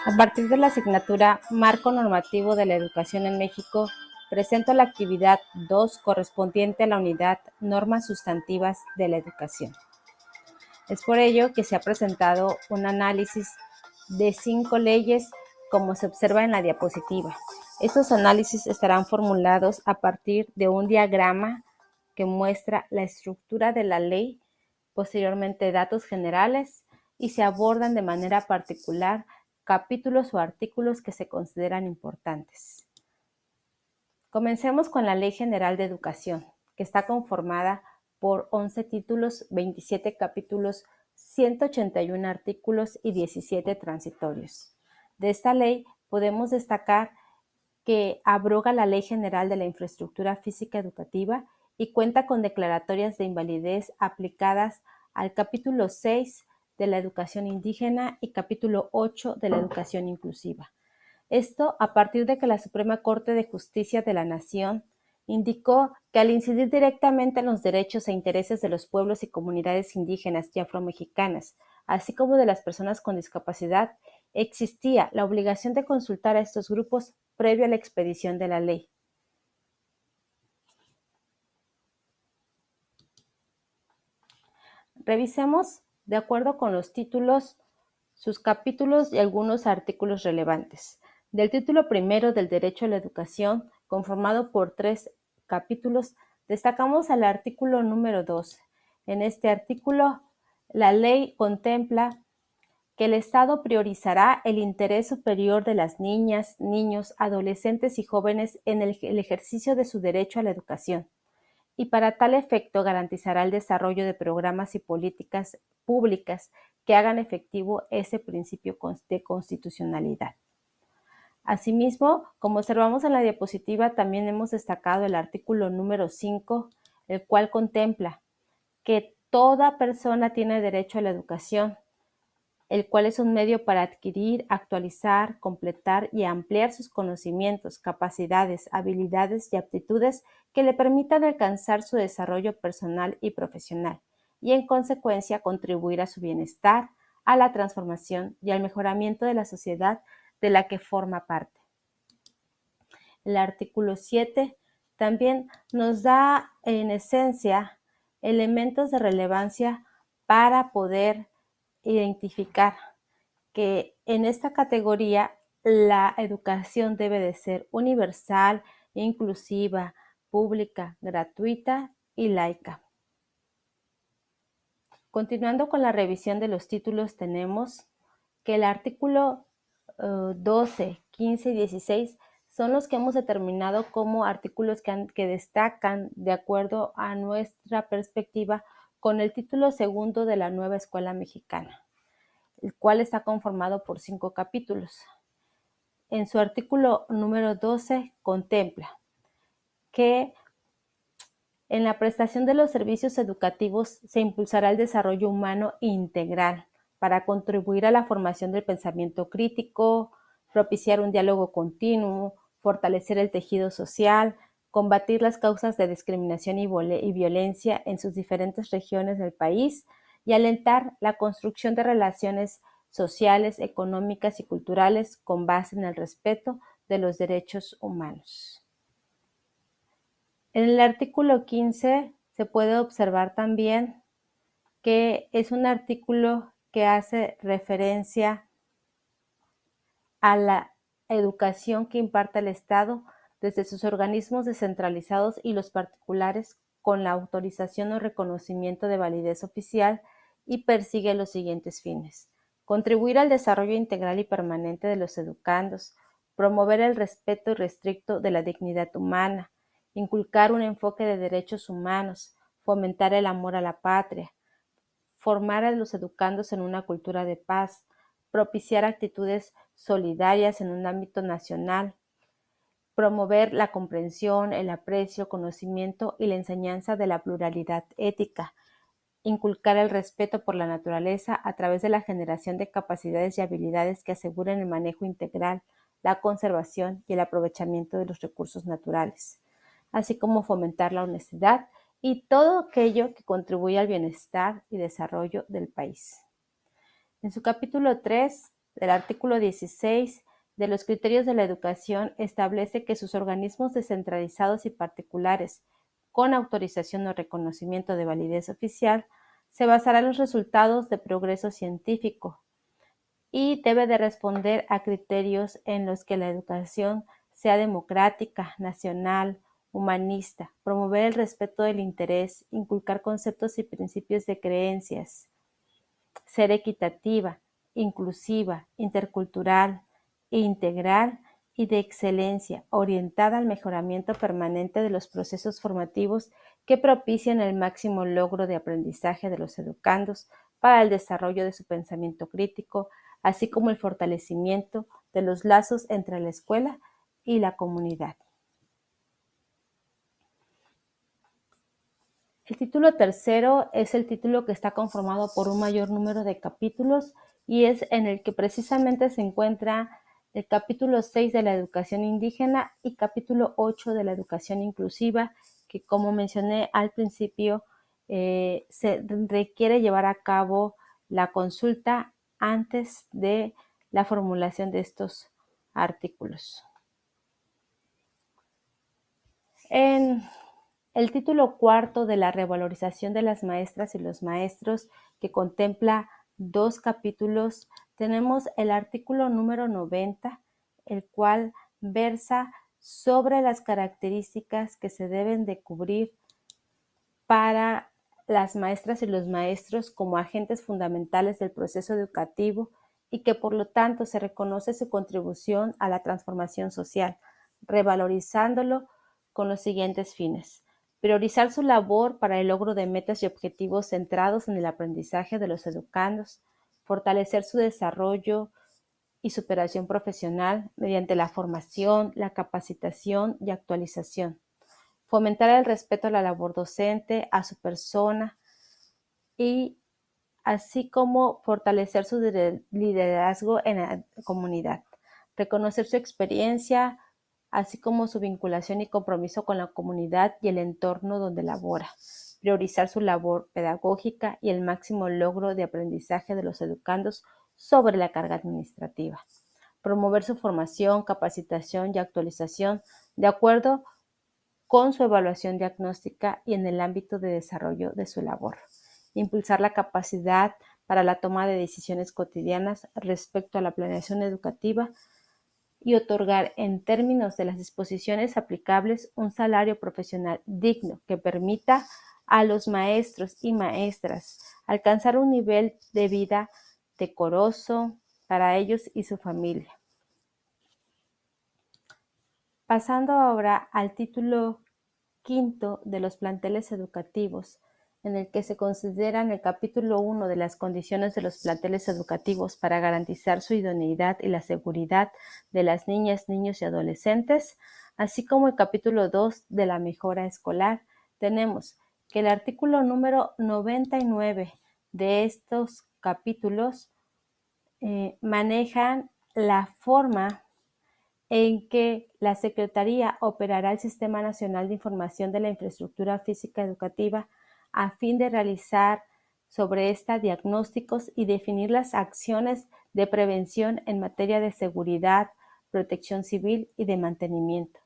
A partir de la asignatura Marco Normativo de la Educación en México, presento la actividad 2 correspondiente a la unidad Normas Sustantivas de la Educación. Es por ello que se ha presentado un análisis de 5 leyes, como se observa en la diapositiva. Estos análisis estarán formulados a partir de un diagrama que muestra la estructura de la ley, posteriormente datos generales, y se abordan de manera particular capítulos o artículos que se consideran importantes. Comencemos con la Ley General de Educación, que está conformada por 11 títulos, 27 capítulos, 181 artículos y 17 transitorios. De esta ley podemos destacar que abroga la Ley General de la Infraestructura Física Educativa y cuenta con declaratorias de invalidez aplicadas al capítulo 6 de la educación indígena y capítulo 8 de la educación inclusiva. Esto a partir de que la Suprema Corte de Justicia de la Nación indicó que al incidir directamente en los derechos e intereses de los pueblos y comunidades indígenas y afromexicanas, así como de las personas con discapacidad, existía la obligación de consultar a estos grupos previo a la expedición de la ley. Revisemos, de acuerdo con los títulos, sus capítulos y algunos artículos relevantes. Del título primero del Derecho a la Educación, conformado por 3 capítulos, destacamos el artículo número 2. En este artículo, la ley contempla que el Estado priorizará el interés superior de las niñas, niños, adolescentes y jóvenes en el ejercicio de su derecho a la educación, y para tal efecto garantizará el desarrollo de programas y políticas públicas que hagan efectivo ese principio de constitucionalidad. Asimismo, como observamos en la diapositiva, también hemos destacado el artículo número 5, el cual contempla que toda persona tiene derecho a la educación, el cual es un medio para adquirir, actualizar, completar y ampliar sus conocimientos, capacidades, habilidades y aptitudes que le permitan alcanzar su desarrollo personal y profesional, y en consecuencia contribuir a su bienestar, a la transformación y al mejoramiento de la sociedad de la que forma parte. El artículo 7 también nos da en esencia elementos de relevancia para poder identificar que en esta categoría la educación debe de ser universal, inclusiva, pública, gratuita y laica. Continuando con la revisión de los títulos, tenemos que el artículo 12, 15 y 16 son los que hemos determinado como artículos que destacan de acuerdo a nuestra perspectiva con el título segundo de la nueva escuela mexicana, el cual está conformado por 5 capítulos. En su artículo número 12 contempla que en la prestación de los servicios educativos se impulsará el desarrollo humano integral para contribuir a la formación del pensamiento crítico, propiciar un diálogo continuo, fortalecer el tejido social, combatir las causas de discriminación y violencia en sus diferentes regiones del país y alentar la construcción de relaciones sociales, económicas y culturales con base en el respeto de los derechos humanos. En el artículo 15 se puede observar también que es un artículo que hace referencia a la educación que imparte el Estado desde sus organismos descentralizados y los particulares con la autorización o reconocimiento de validez oficial y persigue los siguientes fines: contribuir al desarrollo integral y permanente de los educandos, promover el respeto irrestricto de la dignidad humana, inculcar un enfoque de derechos humanos, fomentar el amor a la patria, formar a los educandos en una cultura de paz, propiciar actitudes solidarias en un ámbito nacional, promover la comprensión, el aprecio, conocimiento y la enseñanza de la pluralidad ética, inculcar el respeto por la naturaleza a través de la generación de capacidades y habilidades que aseguren el manejo integral, la conservación y el aprovechamiento de los recursos naturales, así como fomentar la honestidad y todo aquello que contribuye al bienestar y desarrollo del país. En su capítulo 3 del artículo 16 de los criterios de la educación establece que sus organismos descentralizados y particulares, con autorización o reconocimiento de validez oficial, se basarán en los resultados de progreso científico y debe de responder a criterios en los que la educación sea democrática, nacional, humanista, promover el respeto del interés, inculcar conceptos y principios de creencias, ser equitativa, inclusiva, intercultural, integral y de excelencia, orientada al mejoramiento permanente de los procesos formativos que propician el máximo logro de aprendizaje de los educandos para el desarrollo de su pensamiento crítico, así como el fortalecimiento de los lazos entre la escuela y la comunidad. El título tercero es el título que está conformado por un mayor número de capítulos y es en el que precisamente se encuentra el capítulo 6 de la educación indígena y capítulo 8 de la educación inclusiva, que como mencioné al principio, se requiere llevar a cabo la consulta antes de la formulación de estos artículos. En el título cuarto de la revalorización de las maestras y los maestros, que contempla 2 capítulos, tenemos el artículo número 90, el cual versa sobre las características que se deben de cubrir para las maestras y los maestros como agentes fundamentales del proceso educativo y que por lo tanto se reconoce su contribución a la transformación social, revalorizándolo con los siguientes fines: priorizar su labor para el logro de metas y objetivos centrados en el aprendizaje de los educandos, fortalecer su desarrollo y superación profesional mediante la formación, la capacitación y actualización, fomentar el respeto a la labor docente, a su persona y así como fortalecer su liderazgo en la comunidad, reconocer su experiencia, así como su vinculación y compromiso con la comunidad y el entorno donde labora, priorizar su labor pedagógica y el máximo logro de aprendizaje de los educandos sobre la carga administrativa, promover su formación, capacitación y actualización de acuerdo con su evaluación diagnóstica y en el ámbito de desarrollo de su labor. Impulsar la capacidad para la toma de decisiones cotidianas respecto a la planeación educativa y otorgar en términos de las disposiciones aplicables un salario profesional digno que permita a los maestros y maestras alcanzar un nivel de vida decoroso para ellos y su familia. Pasando ahora al título quinto de los planteles educativos, en el que se consideran el capítulo 1 de las condiciones de los planteles educativos para garantizar su idoneidad y la seguridad de las niñas, niños y adolescentes, así como el capítulo 2 de la mejora escolar, tenemos que el artículo número 99 de estos capítulos manejan la forma en que la Secretaría operará el Sistema Nacional de Información de la Infraestructura Física Educativa a fin de realizar sobre esta diagnósticos y definir las acciones de prevención en materia de seguridad, protección civil y de mantenimiento.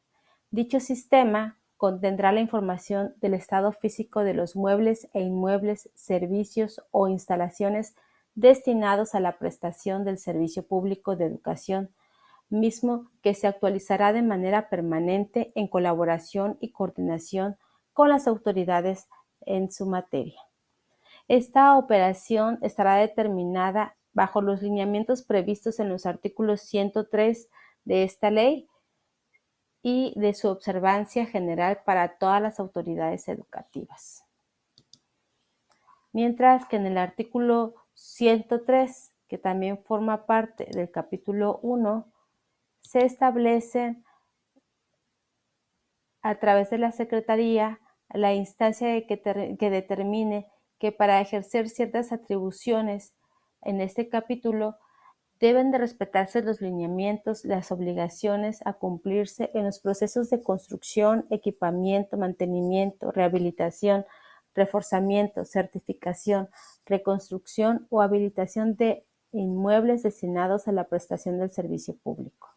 Dicho sistema contendrá la información del estado físico de los muebles e inmuebles, servicios o instalaciones destinados a la prestación del servicio público de educación, mismo que se actualizará de manera permanente en colaboración y coordinación con las autoridades en su materia. Esta operación estará determinada bajo los lineamientos previstos en los artículos 103 de esta ley y de su observancia general para todas las autoridades educativas. Mientras que en el artículo 103, que también forma parte del capítulo 1, se establecen a través de la Secretaría la instancia que determine que para ejercer ciertas atribuciones en este capítulo deben de respetarse los lineamientos, las obligaciones a cumplirse en los procesos de construcción, equipamiento, mantenimiento, rehabilitación, reforzamiento, certificación, reconstrucción o habilitación de inmuebles destinados a la prestación del servicio público.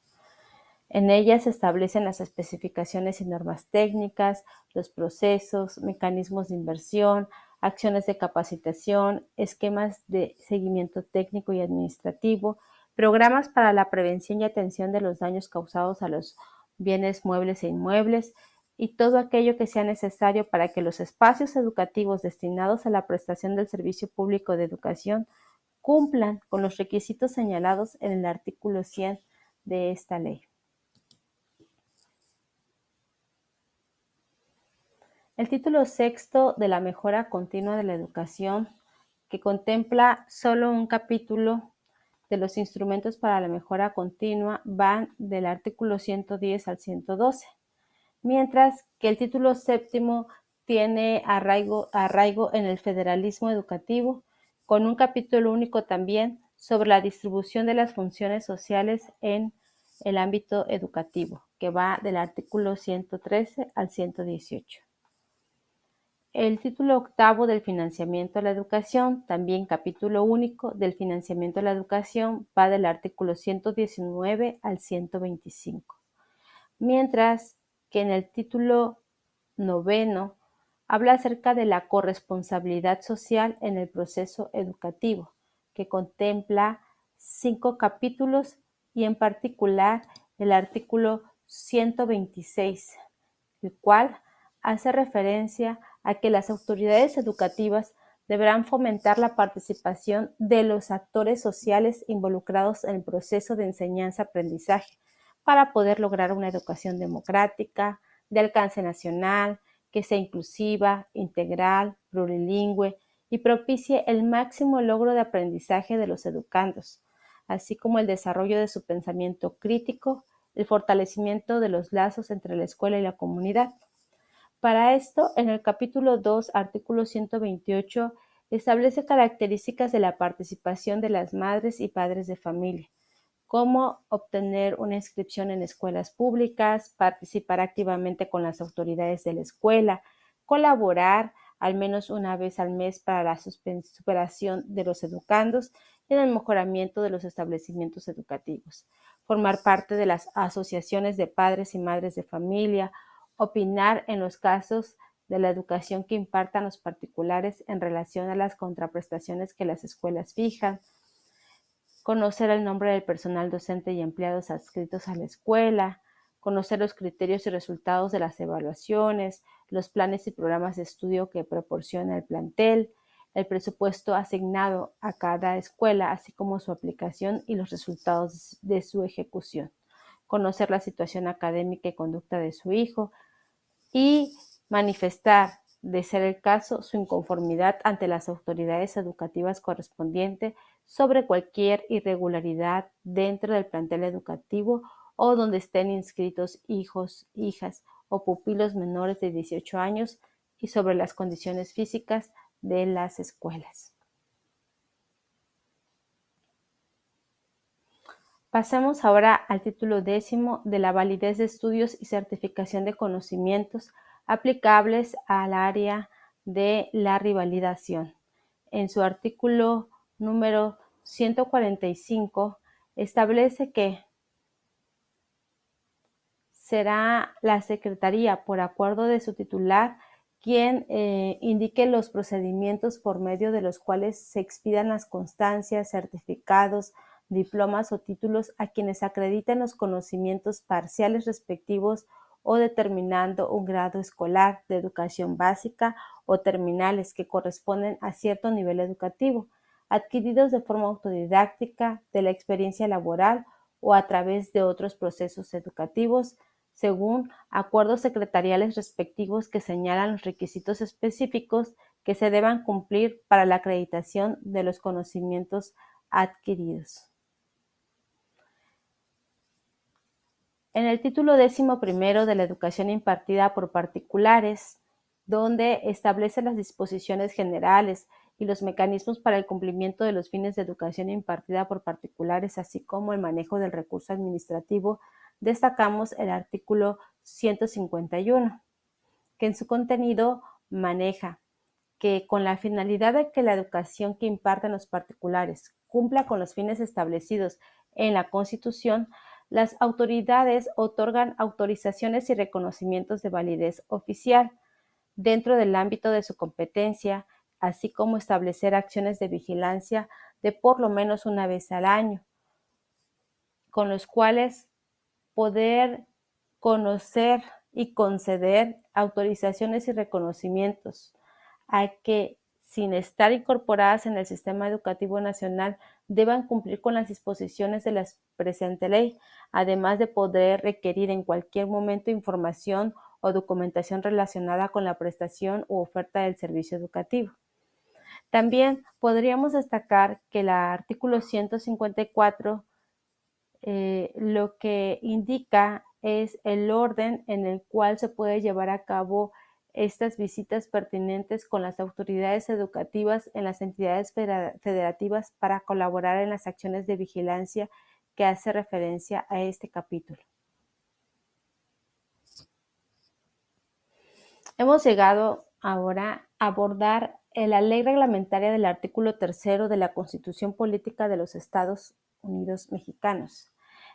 En ellas se establecen las especificaciones y normas técnicas, los procesos, mecanismos de inversión, acciones de capacitación, esquemas de seguimiento técnico y administrativo, programas para la prevención y atención de los daños causados a los bienes muebles e inmuebles y todo aquello que sea necesario para que los espacios educativos destinados a la prestación del servicio público de educación cumplan con los requisitos señalados en el artículo 100 de esta ley. El título sexto de la mejora continua de la educación, que contempla solo un capítulo de los instrumentos para la mejora continua, van del artículo 110 al 112, mientras que el título séptimo tiene arraigo en el federalismo educativo, con un capítulo único también sobre la distribución de las funciones sociales en el ámbito educativo, que va del artículo 113 al 118. El título octavo del financiamiento a la educación, también capítulo único del financiamiento a la educación, va del artículo 119 al 125. Mientras que en el título noveno habla acerca de la corresponsabilidad social en el proceso educativo, que contempla 5 capítulos y en particular el artículo 126, el cual hace referencia a que las autoridades educativas deberán fomentar la participación de los actores sociales involucrados en el proceso de enseñanza-aprendizaje para poder lograr una educación democrática, de alcance nacional, que sea inclusiva, integral, plurilingüe y propicie el máximo logro de aprendizaje de los educandos, así como el desarrollo de su pensamiento crítico, el fortalecimiento de los lazos entre la escuela y la comunidad. Para esto, en el capítulo 2, artículo 128, establece características de la participación de las madres y padres de familia, cómo obtener una inscripción en escuelas públicas, participar activamente con las autoridades de la escuela, colaborar al menos una vez al mes para la superación de los educandos y en el mejoramiento de los establecimientos educativos, formar parte de las asociaciones de padres y madres de familia, opinar en los casos de la educación que impartan los particulares en relación a las contraprestaciones que las escuelas fijan, conocer el nombre del personal docente y empleados adscritos a la escuela, conocer los criterios y resultados de las evaluaciones, los planes y programas de estudio que proporciona el plantel, el presupuesto asignado a cada escuela, así como su aplicación y los resultados de su ejecución, conocer la situación académica y conducta de su hijo y manifestar, de ser el caso, su inconformidad ante las autoridades educativas correspondientes sobre cualquier irregularidad dentro del plantel educativo o donde estén inscritos hijos, hijas o pupilos menores de 18 años y sobre las condiciones físicas de las escuelas. Pasemos ahora al título 10 de la validez de estudios y certificación de conocimientos aplicables al área de la revalidación. En su artículo número 145 establece que será la Secretaría, por acuerdo de su titular, quien indique los procedimientos por medio de los cuales se expidan las constancias, certificados, diplomas o títulos a quienes acrediten los conocimientos parciales respectivos o determinando un grado escolar de educación básica o terminales que corresponden a cierto nivel educativo, adquiridos de forma autodidáctica, de la experiencia laboral o a través de otros procesos educativos, según acuerdos secretariales respectivos que señalan los requisitos específicos que se deban cumplir para la acreditación de los conocimientos adquiridos. En el título 11 de la educación impartida por particulares, donde establece las disposiciones generales y los mecanismos para el cumplimiento de los fines de educación impartida por particulares, así como el manejo del recurso administrativo, destacamos el artículo 151, que en su contenido maneja que con la finalidad de que la educación que imparten los particulares cumpla con los fines establecidos en la Constitución, las autoridades otorgan autorizaciones y reconocimientos de validez oficial dentro del ámbito de su competencia, así como establecer acciones de vigilancia de por lo menos una vez al año, con los cuales poder conocer y conceder autorizaciones y reconocimientos a que, sin estar incorporadas en el sistema educativo nacional, deban cumplir con las disposiciones de la presente ley, además de poder requerir en cualquier momento información o documentación relacionada con la prestación u oferta del servicio educativo. También podríamos destacar que el artículo 154 lo que indica es el orden en el cual se puede llevar a cabo estas visitas pertinentes con las autoridades educativas en las entidades federativas para colaborar en las acciones de vigilancia que hace referencia a este capítulo. Hemos llegado ahora a abordar la ley reglamentaria del artículo 3 de la Constitución Política de los Estados Unidos Mexicanos.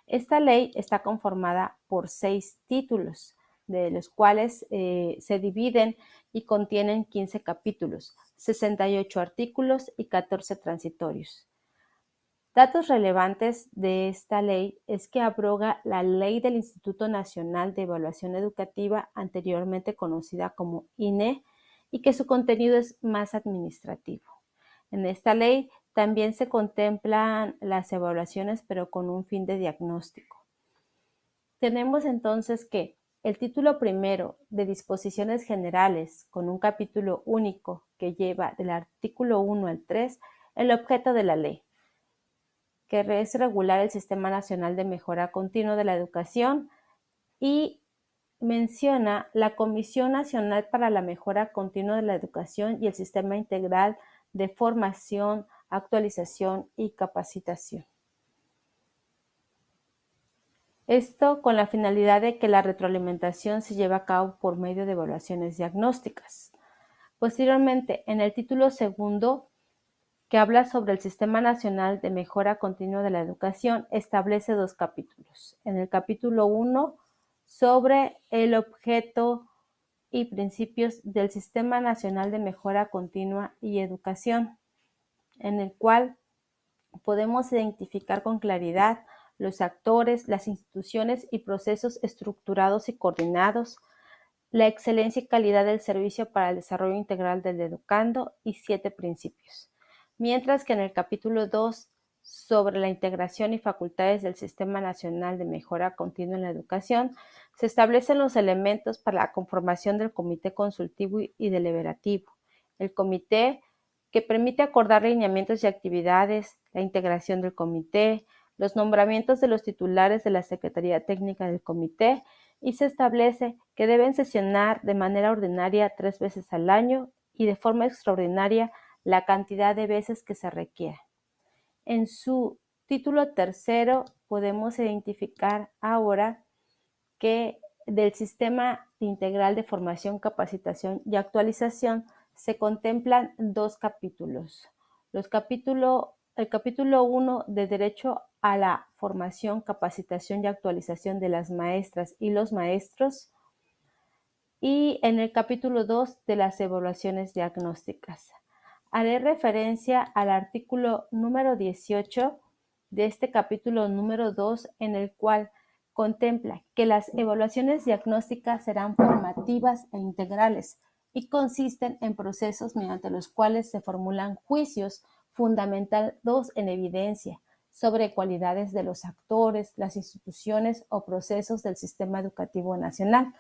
Esta ley está conformada por 6 títulos, de los cuales se dividen y contienen 15 capítulos, 68 artículos y 14 transitorios. Datos relevantes de esta ley es que abroga la ley del Instituto Nacional de Evaluación Educativa, anteriormente conocida como INE, y que su contenido es más administrativo. En esta ley también se contemplan las evaluaciones, pero con un fin de diagnóstico. Tenemos entonces que el título primero de disposiciones generales, con un capítulo único que lleva del artículo 1 al 3 el objeto de la ley, que es regular el Sistema Nacional de Mejora Continua de la Educación, y menciona la Comisión Nacional para la Mejora Continua de la Educación y el Sistema Integral de Formación, Actualización y Capacitación. Esto con la finalidad de que la retroalimentación se lleve a cabo por medio de evaluaciones diagnósticas. Posteriormente, en el título segundo, que habla sobre el Sistema Nacional de Mejora Continua de la Educación, establece 2 capítulos. En el capítulo 1, sobre el objeto y principios del Sistema Nacional de Mejora Continua y Educación, en el cual podemos identificar con claridad los actores, las instituciones y procesos estructurados y coordinados, la excelencia y calidad del servicio para el desarrollo integral del educando y 7 principios. Mientras que en el capítulo 2, sobre la integración y facultades del Sistema Nacional de Mejora Continua en la Educación, se establecen los elementos para la conformación del Comité Consultivo y Deliberativo. El comité que permite acordar lineamientos y actividades, la integración del comité, los nombramientos de los titulares de la Secretaría Técnica del comité, y se establece que deben sesionar de manera ordinaria 3 veces al año y de forma extraordinaria la cantidad de veces que se requiera. En su título tercero podemos identificar ahora que del Sistema Integral de Formación, Capacitación y Actualización se contemplan 2 capítulos. El capítulo 1 de Derecho a la Formación, Capacitación y Actualización de las maestras y los maestros, y en el capítulo 2 de las evaluaciones diagnósticas. Haré referencia al artículo número 18 de este capítulo número 2, en el cual contempla que las evaluaciones diagnósticas serán formativas e integrales y consisten en procesos mediante los cuales se formulan juicios fundamentados en evidencia sobre cualidades de los actores, las instituciones o procesos del sistema educativo nacional,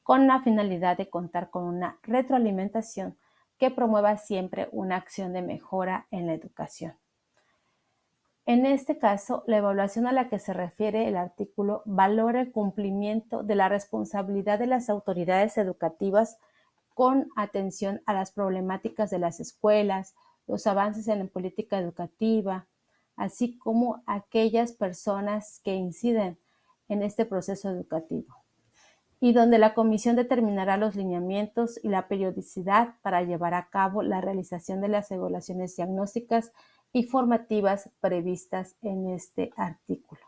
con la finalidad de contar con una retroalimentación que promueva siempre una acción de mejora en la educación. En este caso, la evaluación a la que se refiere el artículo valora el cumplimiento de la responsabilidad de las autoridades educativas con atención a las problemáticas de las escuelas, los avances en la política educativa, así como aquellas personas que inciden en este proceso educativo, y donde la comisión determinará los lineamientos y la periodicidad para llevar a cabo la realización de las evaluaciones diagnósticas y formativas previstas en este artículo.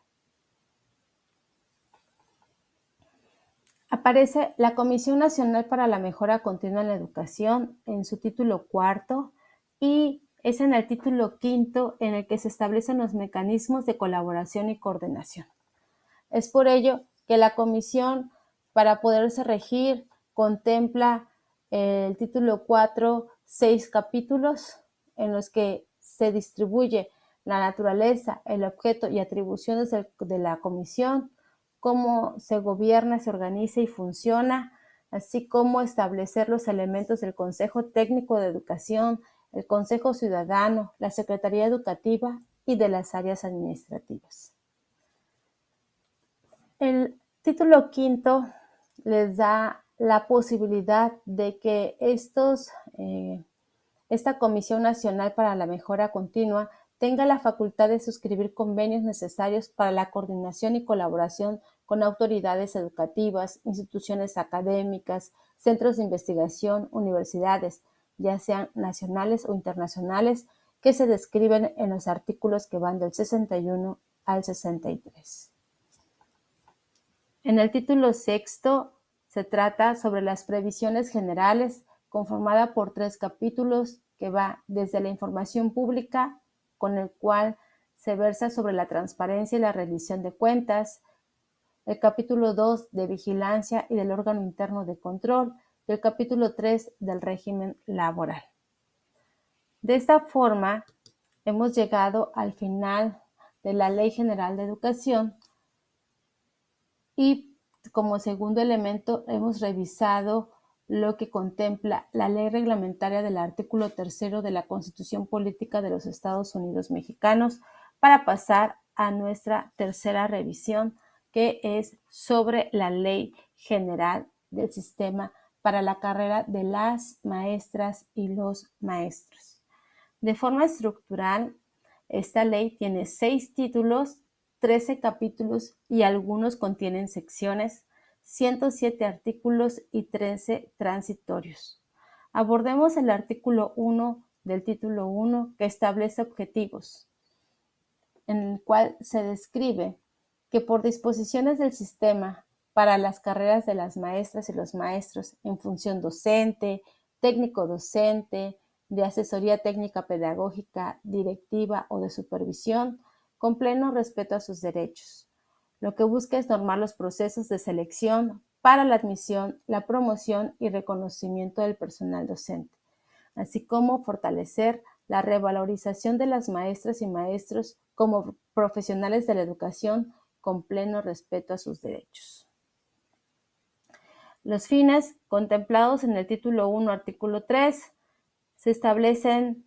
Aparece la Comisión Nacional para la Mejora Continua en la Educación en su título cuarto y es en el título quinto en el que se establecen los mecanismos de colaboración y coordinación. Es por ello que la comisión, para poderse regir, contempla el título 4, 6 capítulos en los que se distribuye la naturaleza, el objeto y atribuciones de la comisión, cómo se gobierna, se organiza y funciona, así como establecer los elementos del Consejo Técnico de Educación, el Consejo Ciudadano, la Secretaría Educativa y de las áreas administrativas. El título quinto les da la posibilidad de que esta Comisión Nacional para la Mejora Continua tenga la facultad de suscribir convenios necesarios para la coordinación y colaboración con autoridades educativas, instituciones académicas, centros de investigación, universidades, ya sean nacionales o internacionales, que se describen en los artículos que van del 61 al 63. En el título sexto se trata sobre las previsiones generales, conformada por 3 capítulos que va desde la información pública, con el cual se versa sobre la transparencia y la rendición de cuentas, el capítulo 2 de vigilancia y del órgano interno de control y el capítulo 3 del régimen laboral. De esta forma, hemos llegado al final de la Ley General de Educación y como segundo elemento hemos revisado lo que contempla la ley reglamentaria del artículo 3 de la Constitución Política de los Estados Unidos Mexicanos para pasar a nuestra tercera revisión, que es sobre la Ley General del Sistema para la carrera de las maestras y los maestros. De forma estructural, esta ley tiene 6 títulos, 13 capítulos y algunos contienen secciones, 107 artículos y 13 transitorios. Abordemos el artículo 1 del título 1 que establece objetivos, en el cual se describe que por disposiciones del sistema para las carreras de las maestras y los maestros en función docente, técnico docente, de asesoría técnica pedagógica, directiva o de supervisión, con pleno respeto a sus derechos. Lo que busca es normar los procesos de selección para la admisión, la promoción y reconocimiento del personal docente, así como fortalecer la revalorización de las maestras y maestros como profesionales de la educación con pleno respeto a sus derechos. Los fines contemplados en el título 1, artículo 3, se establecen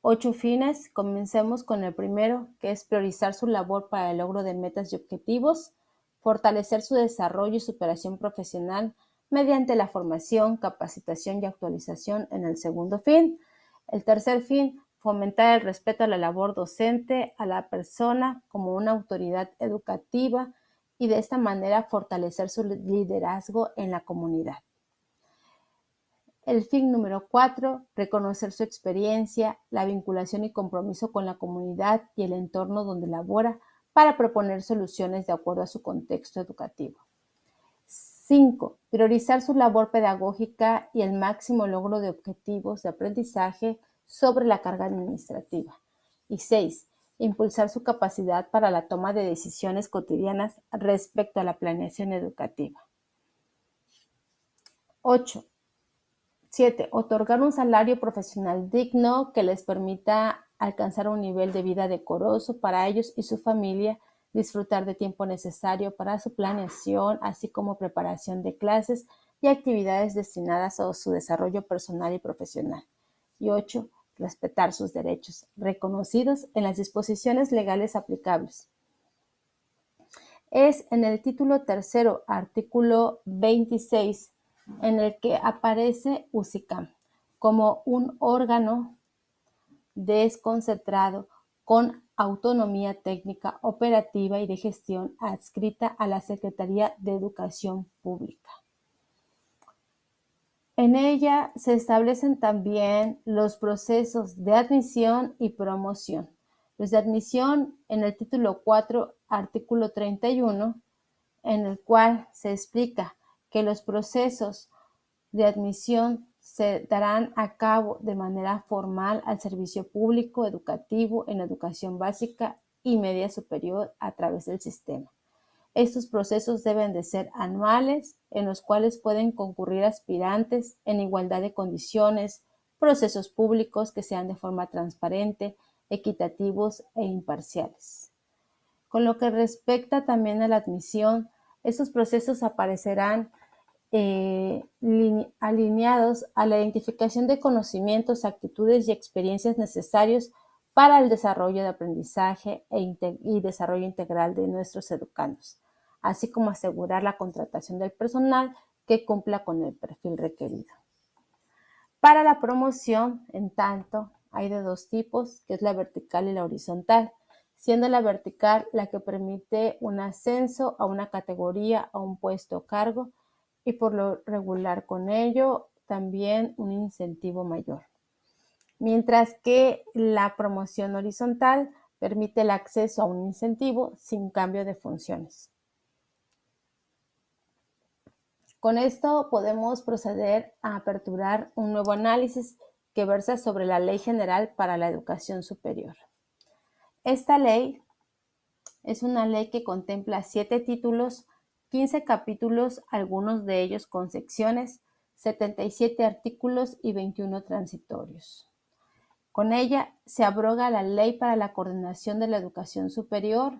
8 fines. Comencemos con el primero, que es priorizar su labor para el logro de metas y objetivos, fortalecer su desarrollo y superación profesional mediante la formación, capacitación y actualización en el segundo fin. El tercer fin, fomentar el respeto a la labor docente, a la persona como una autoridad educativa y de esta manera fortalecer su liderazgo en la comunidad. El fin número 4, reconocer su experiencia, la vinculación y compromiso con la comunidad y el entorno donde labora para proponer soluciones de acuerdo a su contexto educativo. 5. Priorizar su labor pedagógica y el máximo logro de objetivos de aprendizaje sobre la carga administrativa. Y 6. Impulsar su capacidad para la toma de decisiones cotidianas respecto a la planeación educativa. 8. 7. Otorgar un salario profesional digno que les permita alcanzar un nivel de vida decoroso para ellos y su familia, disfrutar de tiempo necesario para su planeación, así como preparación de clases y actividades destinadas a su desarrollo personal y profesional. Y 8. Respetar sus derechos, reconocidos en las disposiciones legales aplicables. Es en el título tercero, artículo 26, en el que aparece UCICAM como un órgano desconcentrado con autonomía técnica, operativa y de gestión adscrita a la Secretaría de Educación Pública. En ella se establecen también los procesos de admisión y promoción. Los de admisión en el título 4, artículo 31, en el cual se explica que los procesos de admisión se darán a cabo de manera formal al servicio público educativo en educación básica y media superior a través del sistema. Estos procesos deben de ser anuales, en los cuales pueden concurrir aspirantes en igualdad de condiciones, procesos públicos que sean de forma transparente, equitativos e imparciales. Con lo que respecta también a la admisión, estos procesos aparecerán alineados a la identificación de conocimientos, actitudes y experiencias necesarios para el desarrollo de aprendizaje y desarrollo integral de nuestros educandos, así como asegurar la contratación del personal que cumpla con el perfil requerido. Para la promoción, en tanto, hay de dos tipos, que es la vertical y la horizontal, siendo la vertical la que permite un ascenso a una categoría, a un puesto o cargo, y por lo regular con ello también un incentivo mayor. Mientras que la promoción horizontal permite el acceso a un incentivo sin cambio de funciones. Con esto podemos proceder a aperturar un nuevo análisis que versa sobre la Ley General para la Educación Superior. Esta ley es una ley que contempla 7 títulos, 15 capítulos, algunos de ellos con secciones, 77 artículos y 21 transitorios. Con ella se abroga la Ley para la Coordinación de la Educación Superior,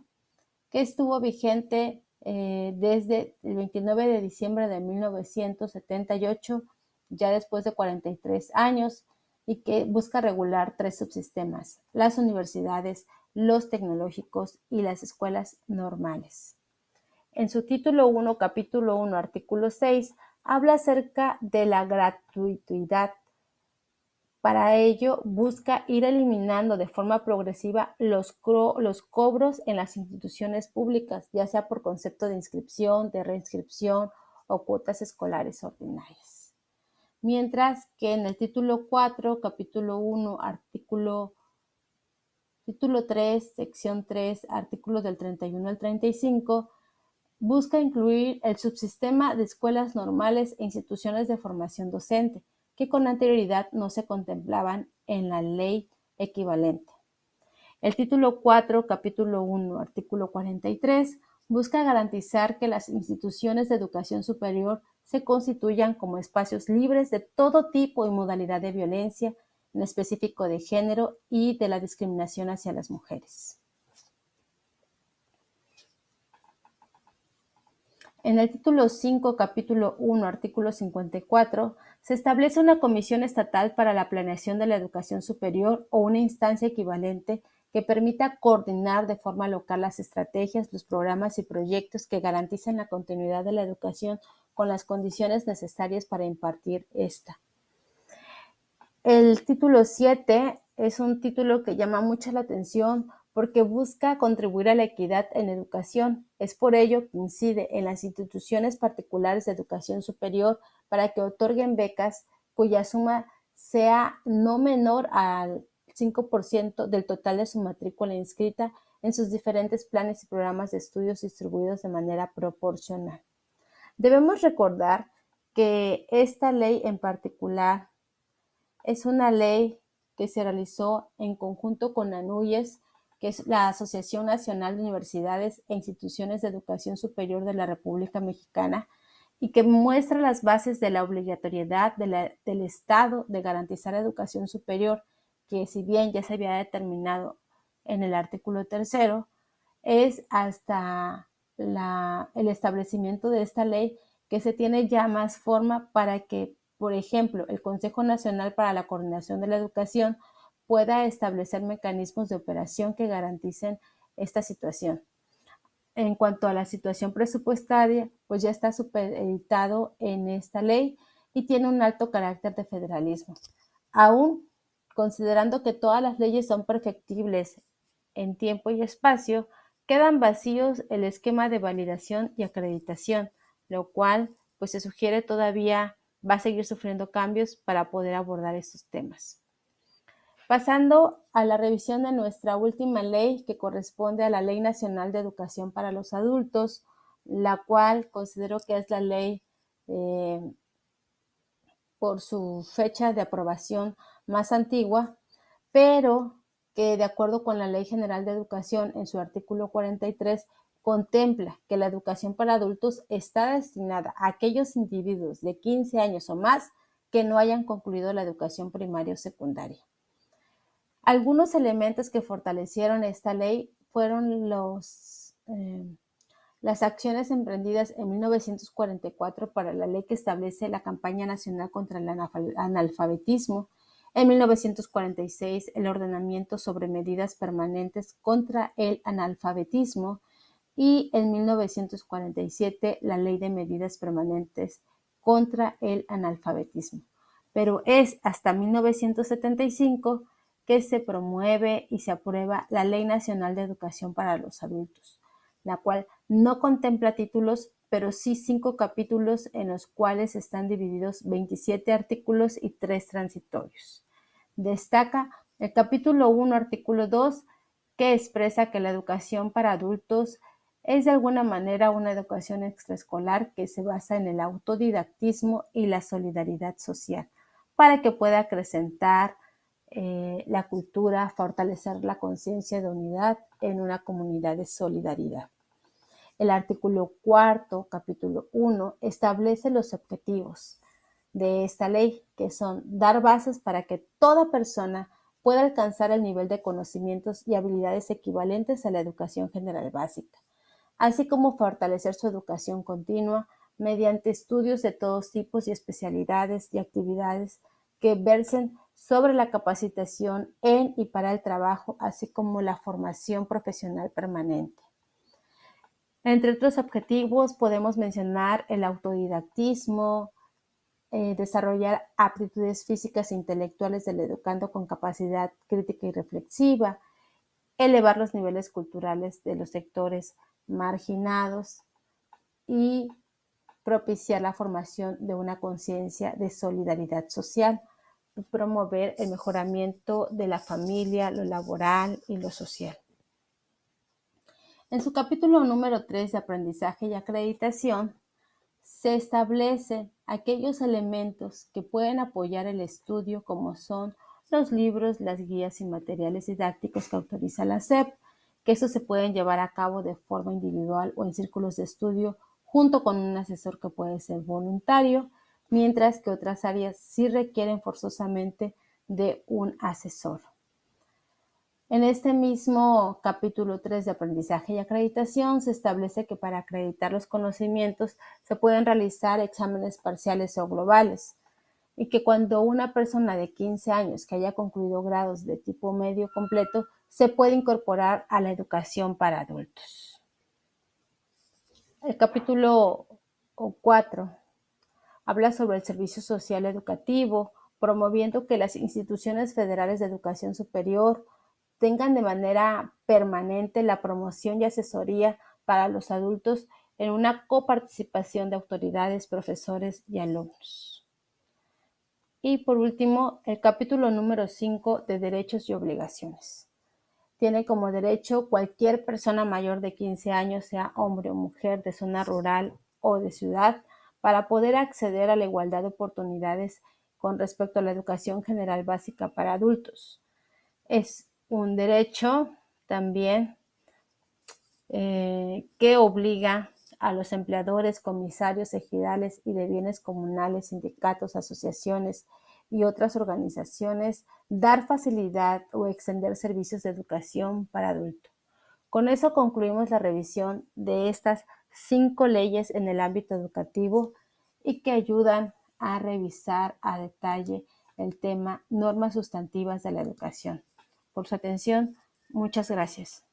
que estuvo vigente desde el 29 de diciembre de 1978, ya después de 43 años, y que busca regular 3 subsistemas: las universidades, los tecnológicos y las escuelas normales. En su título 1, capítulo 1, artículo 6, habla acerca de la gratuidad. Para ello, busca ir eliminando de forma progresiva los cobros en las instituciones públicas, ya sea por concepto de inscripción, de reinscripción o cuotas escolares ordinarias. Mientras que en el título 4, capítulo 1, título 3, sección 3, artículos del 31 al 35, busca incluir el subsistema de escuelas normales e instituciones de formación docente, que con anterioridad no se contemplaban en la ley equivalente. El título 4, capítulo 1, artículo 43, busca garantizar que las instituciones de educación superior se constituyan como espacios libres de todo tipo y modalidad de violencia, en específico de género y de la discriminación hacia las mujeres. En el título 5, capítulo 1, artículo 54, se establece una comisión estatal para la planeación de la educación superior o una instancia equivalente que permita coordinar de forma local las estrategias, los programas y proyectos que garanticen la continuidad de la educación con las condiciones necesarias para impartir esta. El título 7 es un título que llama mucho la atención porque busca contribuir a la equidad en educación. Es por ello que incide en las instituciones particulares de educación superior para que otorguen becas cuya suma sea no menor al 5% del total de su matrícula inscrita en sus diferentes planes y programas de estudios distribuidos de manera proporcional. Debemos recordar que esta ley en particular es una ley que se realizó en conjunto con ANUYES, que es la Asociación Nacional de Universidades e Instituciones de Educación Superior de la República Mexicana, y que muestra las bases de la obligatoriedad del Estado de garantizar educación superior, que si bien ya se había determinado en el artículo 3, es hasta el establecimiento de esta ley que se tiene ya más forma para que, por ejemplo, el Consejo Nacional para la Coordinación de la Educación pueda establecer mecanismos de operación que garanticen esta situación. En cuanto a la situación presupuestaria, pues ya está supeditado en esta ley y tiene un alto carácter de federalismo. Aún considerando que todas las leyes son perfectibles en tiempo y espacio, quedan vacíos el esquema de validación y acreditación, lo cual pues se sugiere todavía va a seguir sufriendo cambios para poder abordar estos temas. Pasando a la revisión de nuestra última ley, que corresponde a la Ley Nacional de Educación para los Adultos, la cual considero que es la ley por su fecha de aprobación más antigua, pero que de acuerdo con la Ley General de Educación en su artículo 43 contempla que la educación para adultos está destinada a aquellos individuos de 15 años o más que no hayan concluido la educación primaria o secundaria. Algunos elementos que fortalecieron esta ley fueron las acciones emprendidas en 1944 para la ley que establece la campaña nacional contra el analfabetismo, en 1946 el ordenamiento sobre medidas permanentes contra el analfabetismo y en 1947 la ley de medidas permanentes contra el analfabetismo. Pero es hasta 1975 que se promueve y se aprueba la Ley Nacional de Educación para los Adultos, la cual no contempla títulos, pero sí 5 capítulos en los cuales están divididos 27 artículos y 3 transitorios. Destaca el capítulo 1, artículo 2, que expresa que la educación para adultos es de alguna manera una educación extraescolar que se basa en el autodidactismo y la solidaridad social, para que pueda acrecentar la cultura, fortalecer la conciencia de unidad en una comunidad de solidaridad. El artículo 4, capítulo 1, establece los objetivos de esta ley, que son dar bases para que toda persona pueda alcanzar el nivel de conocimientos y habilidades equivalentes a la educación general básica, así como fortalecer su educación continua mediante estudios de todos tipos y especialidades y actividades que versen sobre la capacitación en y para el trabajo, así como la formación profesional permanente. Entre otros objetivos podemos mencionar el autodidactismo, desarrollar aptitudes físicas e intelectuales del educando con capacidad crítica y reflexiva, elevar los niveles culturales de los sectores marginados y propiciar la formación de una conciencia de solidaridad social, promover el mejoramiento de la familia, lo laboral y lo social. En su capítulo número 3 de aprendizaje y acreditación, se establecen aquellos elementos que pueden apoyar el estudio, como son los libros, las guías y materiales didácticos que autoriza la SEP, que estos se pueden llevar a cabo de forma individual o en círculos de estudio junto con un asesor que puede ser voluntario, mientras que otras áreas sí requieren forzosamente de un asesor. En este mismo capítulo 3 de aprendizaje y acreditación se establece que para acreditar los conocimientos se pueden realizar exámenes parciales o globales y que cuando una persona de 15 años que haya concluido grados de tipo medio completo se puede incorporar a la educación para adultos. El capítulo 4 habla sobre el servicio social educativo, promoviendo que las instituciones federales de educación superior tengan de manera permanente la promoción y asesoría para los adultos en una coparticipación de autoridades, profesores y alumnos. Y por último, el capítulo número 5 de derechos y obligaciones. Tiene como derecho cualquier persona mayor de 15 años, sea hombre o mujer, de zona rural o de ciudad, para poder acceder a la igualdad de oportunidades con respecto a la educación general básica para adultos. Es un derecho también que obliga a los empleadores, comisarios, ejidales y de bienes comunales, sindicatos, asociaciones y otras organizaciones dar facilidad o extender servicios de educación para adultos. Con eso concluimos la revisión de estas 5 leyes en el ámbito educativo y que ayudan a revisar a detalle el tema normas sustantivas de la educación. Por su atención, muchas gracias.